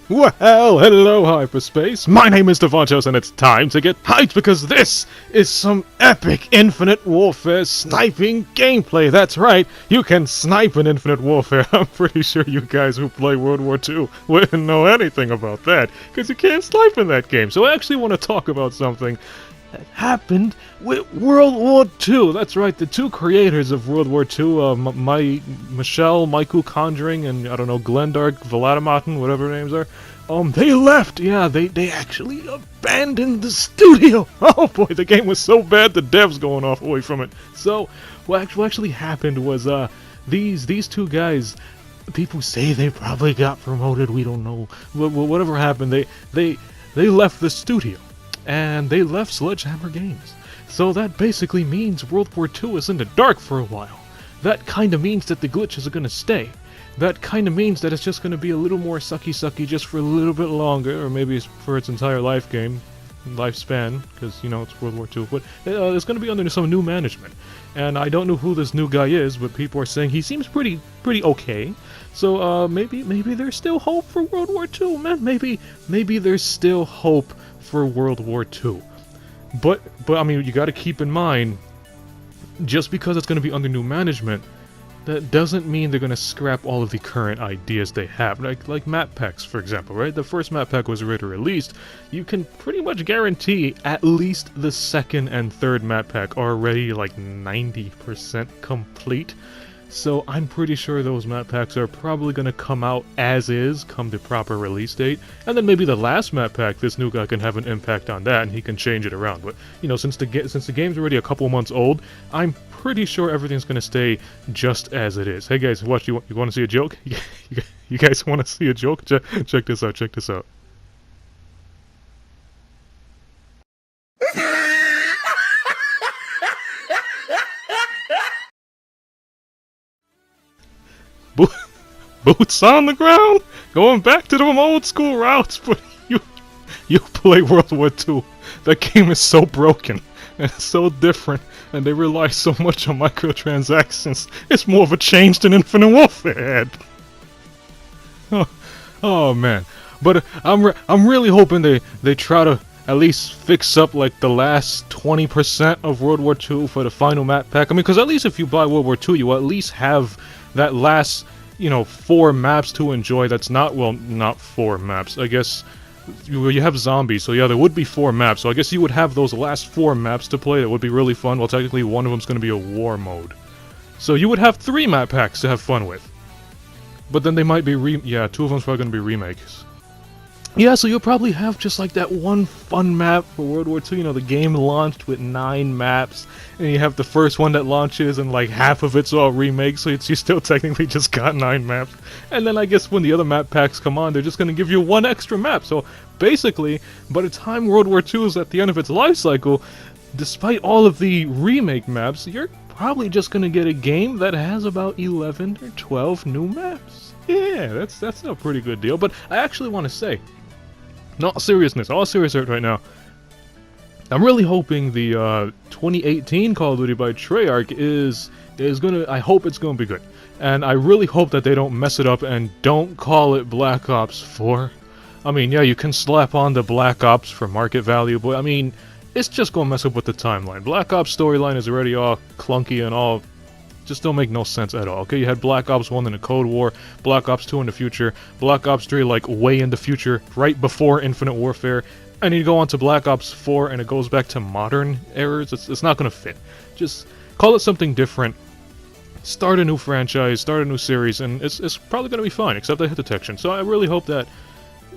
Well, hello hyperspace, my name is Davontos and it's time to get hyped because this is some epic Infinite Warfare sniping gameplay. That's right, you can snipe in Infinite Warfare. I'm pretty sure you guys who play World War II wouldn't know anything about that, because you can't snipe in that game. So I actually want to talk about something that happened with World War II. That's right, the two creators of World War II, Michael Conjuring and, I don't know, Glendark Vladimatin, whatever their names are, they left. Yeah, they actually abandoned the studio. Oh boy, the game was so bad the devs going off away from it. So, what actually happened was, these two guys, people say they probably got promoted, we don't know. Whatever happened, they left the studio. And they left Sledgehammer Games. So that basically means World War II is in the dark for a while. That kinda means that the glitches are gonna stay. That kinda means that it's just gonna be a little more sucky just for a little bit longer, or maybe it's for its entire lifespan, because, you know, it's World War II, but it's gonna be under some new management. And I don't know who this new guy is, but people are saying he seems pretty okay. So, maybe there's still hope for World War II, man. Maybe there's still hope for World War II. But I mean, you gotta keep in mind, just because it's gonna be under new management, that doesn't mean they're gonna scrap all of the current ideas they have. Like map packs, for example, right? The first map pack was already released. You can pretty much guarantee at least the second and third map pack are already like 90% complete. So I'm pretty sure those map packs are probably going to come out as is, come the proper release date, and then maybe the last map pack, this new guy can have an impact on that, and he can change it around. But, you know, since the game's already a couple months old, I'm pretty sure everything's going to stay just as it is. Hey guys, watch, you want to see a joke? You guys want to see a joke? Check this out. Boots on the ground, going back to them old school routes, but you play World War II. That game is so broken, and it's so different, and they rely so much on microtransactions. It's more of a change than Infinite Warfare had. Oh man. But I'm really hoping they try to at least fix up like the last 20% of World War II for the final map pack. I mean, because at least if you buy World War II, you at least have that last, you know, 4 maps to enjoy. That's not 4 maps. I guess you have zombies, so yeah, there would be 4 maps. So I guess you would have those last 4 maps to play. That would be really fun. Well, technically one of them's going to be a war mode. So you would have 3 map packs to have fun with. But then they might be 2 of them's probably going to be remakes. Yeah, so you'll probably have just like that one fun map for World War II. You know, the game launched with 9 maps, and you have the first one that launches, and like half of it's all remakes, so you still technically just got 9 maps. And then I guess when the other map packs come on, they're just going to give you 1 extra map. So basically, by the time World War II is at the end of its life cycle, despite all of the remake maps, you're probably just going to get a game that has about 11 or 12 new maps. Yeah, that's a pretty good deal. But I actually want to say, all seriousness right now, I'm really hoping the 2018 Call of Duty by Treyarch is gonna, I hope it's gonna be good. And I really hope that they don't mess it up and don't call it Black Ops 4. I mean, yeah, you can slap on the Black Ops for market value, but I mean, it's just gonna mess up with the timeline. Black Ops storyline is already all clunky and all just don't make no sense at all. Okay, you had Black Ops 1 in the Cold War, Black Ops 2 in the future, Black Ops 3 like way in the future, right before Infinite Warfare, and you go on to Black Ops 4 and it goes back to modern eras. It's not gonna fit. Just call it something different, start a new franchise, start a new series, and it's probably gonna be fine, except the hit detection. So I really hope that,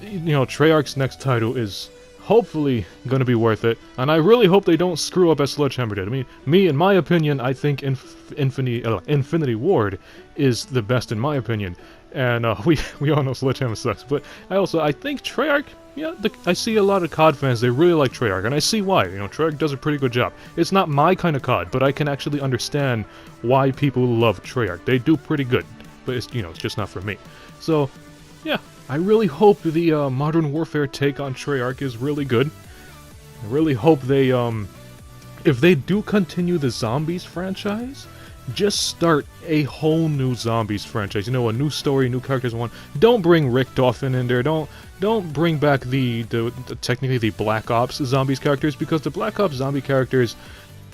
you know, Treyarch's next title is hopefully gonna be worth it, and I really hope they don't screw up as Sledgehammer did. I mean, in my opinion, I think Infinity Ward is the best in my opinion, and we all know Sledgehammer sucks. But I think Treyarch, yeah, I see a lot of CoD fans, they really like Treyarch, and I see why. You know, Treyarch does a pretty good job. It's not my kind of CoD, but I can actually understand why people love Treyarch. They do pretty good, but it's, you know, it's just not for me. So, yeah. I really hope the Modern Warfare take on Treyarch is really good. I really hope they, if they do continue the Zombies franchise, just start a whole new zombies franchise. You know, a new story, new characters. Don't bring Richtofen in there. Don't bring back the technically the Black Ops zombies characters, because the Black Ops zombie characters,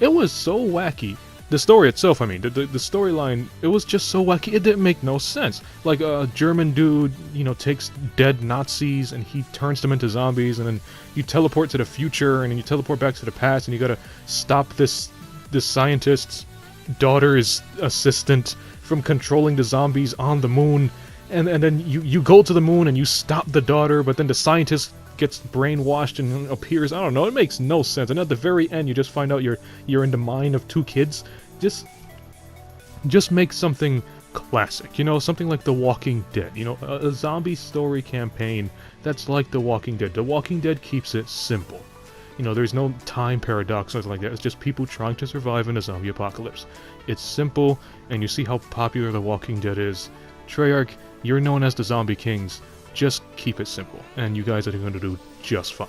it was so wacky. The story itself, I mean, the storyline, it was just so wacky, it didn't make no sense. Like, a German dude, you know, takes dead Nazis and he turns them into zombies, and then you teleport to the future, and then you teleport back to the past, and you gotta stop this scientist's daughter's assistant from controlling the zombies on the moon, and then you go to the moon and you stop the daughter, but then the scientist gets brainwashed and appears. I don't know, it makes no sense. And at the very end you just find out you're in the mind of two kids. Just make something classic, you know, something like The Walking Dead, you know, a zombie story campaign that's like The Walking Dead. The Walking Dead keeps it simple. You know, there's no time paradox or something like that. It's just people trying to survive in a zombie apocalypse. It's simple, and you see how popular The Walking Dead is. Treyarch, you're known as the Zombie Kings. Just keep it simple, and you guys are going to do just fine.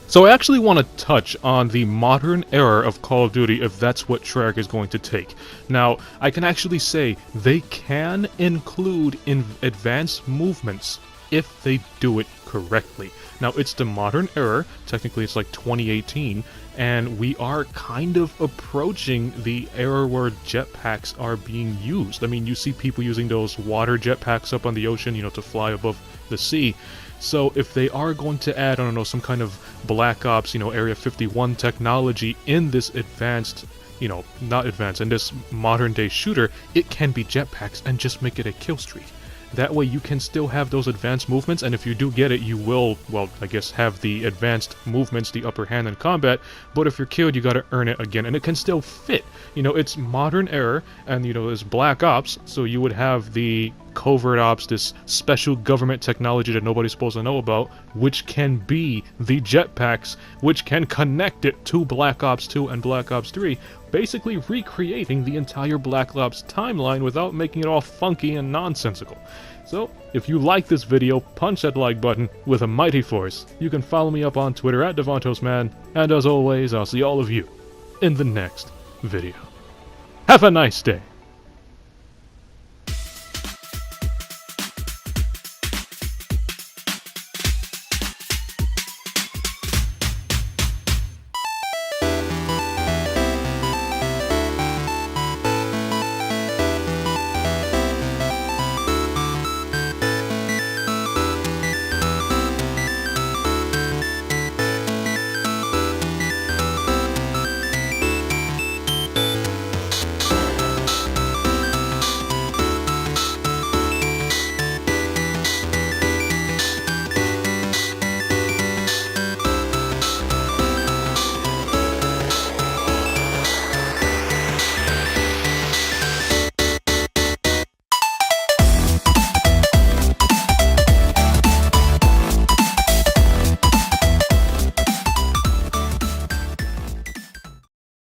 So I actually want to touch on the modern era of Call of Duty, if that's what Treyarch is going to take. Now, I can actually say they can include advanced movements if they do it correctly. Now, it's the modern era, technically it's like 2018, and we are kind of approaching the era where jetpacks are being used. I mean, you see people using those water jetpacks up on the ocean, you know, to fly above the sea. So if they are going to add, I don't know, some kind of Black Ops, you know, Area 51 technology in this advanced, you know, not advanced, in this modern day shooter, it can be jetpacks, and just make it a kill streak. That way you can still have those advanced movements, and if you do get it, you will, well, I guess, have the advanced movements, the upper hand in combat, but if you're killed, you gotta earn it again, and it can still fit. You know, it's modern era, and, you know, it's Black Ops, so you would have the covert ops, this special government technology that nobody's supposed to know about, which can be the jetpacks, which can connect it to Black Ops 2 and Black Ops 3, basically recreating the entire Black Ops timeline without making it all funky and nonsensical. So, if you like this video, punch that like button with a mighty force. You can follow me up on Twitter at DavontosMan, and as always, I'll see all of you in the next video. Have a nice day!